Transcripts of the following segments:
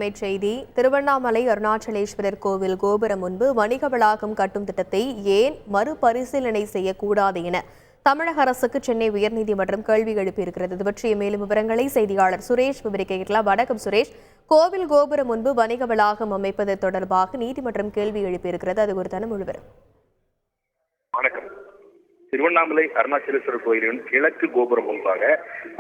அண்மைச் செய்தி. திருவண்ணாமலை அருணாச்சலேஸ்வரர் கோவில் கோபுரம் முன்பு வணிக வளாகம் கட்டும் திட்டத்தை ஏன் மறுபரிசீலனை செய்யக்கூடாது என தமிழக அரசுக்கு சென்னை உயர்நீதிமன்றம் கேள்வி எழுப்பியிருக்கிறது. இது பற்றிய மேலும் விவரங்களை செய்தியாளர் சுரேஷ் விவரிக்கலாம். வணக்கம் சுரேஷ். கோவில் கோபுரம் முன்பு வணிக வளாகம் அமைப்பது தொடர்பாக நீதிமன்றம் கேள்வி எழுப்பியிருக்கிறது. அது குறித்தான முழுவதும். திருவண்ணாமலை அருணாச்சலேஸ்வரர் கோயிலின் கிழக்கு கோபுரம் முன்பாக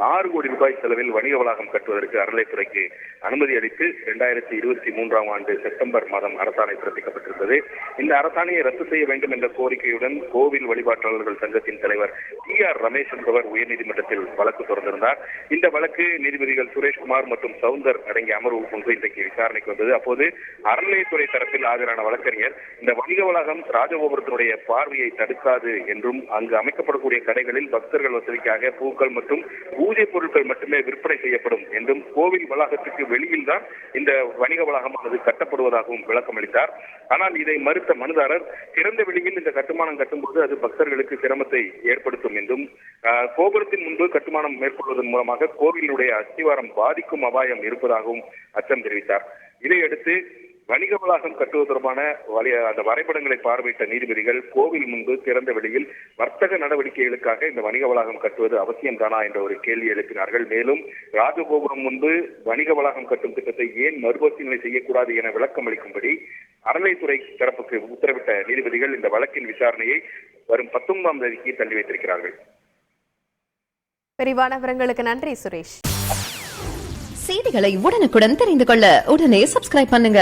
6 கோடி ரூபாய் செலவில் வணிக வளாகம் கட்டுவதற்கு அறநிலைத்துறைக்கு அனுமதி அளித்து 2023ஆம் ஆண்டு செப்டம்பர் மாதம் அரசாணை பிறப்பிக்கப்பட்டிருந்தது. இந்த அரசாணையை ரத்து செய்ய வேண்டும் என்ற கோரிக்கையுடன் கோவில் வழிபாட்டாளர்கள் சங்கத்தின் தலைவர் TR ரமேஷ் என்பவர் உயர்நீதிமன்றத்தில் வழக்கு தொடர்ந்திருந்தார். இந்த வழக்கு நீதிபதிகள் சுரேஷ்குமார் மற்றும் சவுந்தர் அடங்கிய அமர்வு முன்பு இன்றைக்கு விசாரணைக்கு வந்தது. அப்போது அறநிலையத்துறை தரப்பில் ஆஜரான வழக்கறிஞர் இந்த வணிக வளாகம் ராஜகோபுரத்தினுடைய பார்வையை தடுக்காது என்றும் அங்கு அமைக்கப்படக்கூடிய கடைகளில் பக்தர்கள் வசதிக்காக பூக்கள் மற்றும் பூஜை பொருட்கள் மட்டுமே விற்பனை செய்யப்படும் என்றும் கோவில் வளாகத்துக்கு வெளியில் தான் இந்த வணிக வளாகமானது கட்டப்படுவதாகவும் விளக்கம் அளித்தார். ஆனால் இதை மறுத்த மனுதாரர் திறந்த வெளியில் இந்த கட்டுமானம் கட்டும்போது அது பக்தர்களுக்கு சிரமத்தை ஏற்படுத்தும் என்றும் கோபுரத்தின் முன்பு கட்டுமானம் மேற்கொள்வதன் மூலமாக கோவிலுடைய அஸ்திவாரம் பாதிக்கும் அபாயம் இருப்பதாகவும் அச்சம் தெரிவித்தார். இதையடுத்து வணிக வளாகம் கட்டுவது தொடர்பான அந்த வரைபடங்களை பார்வையிட்ட நீதிபதிகள் கோவில் முன்பு திறந்த வெளியில் வர்த்தக நடவடிக்கைகளுக்காக இந்த வணிக வளாகம் கட்டுவது அவசியம்தானா என்ற ஒரு கேள்வி எழுப்பினார்கள். மேலும் ராஜகோபுரம் முன்பு வணிக வளாகம் கட்டும் திட்டத்தை ஏன் மறுபரிசீலனை செய்யக்கூடாது என விளக்கம் அளிக்கும்படி அறநிலையத்துறை தரப்புக்கு உத்தரவிட்ட நீதிபதிகள் இந்த வழக்கின் விசாரணையை வரும் 19ஆம் தேதிக்கு தள்ளி வைத்திருக்கிறார்கள். விரிவான விவரங்களுக்கு நன்றி சுரேஷ். செய்திகளை உடனுக்குடன் தெரிந்து கொள்ள உடனே சப்ஸ்கிரைப் பண்ணுங்க.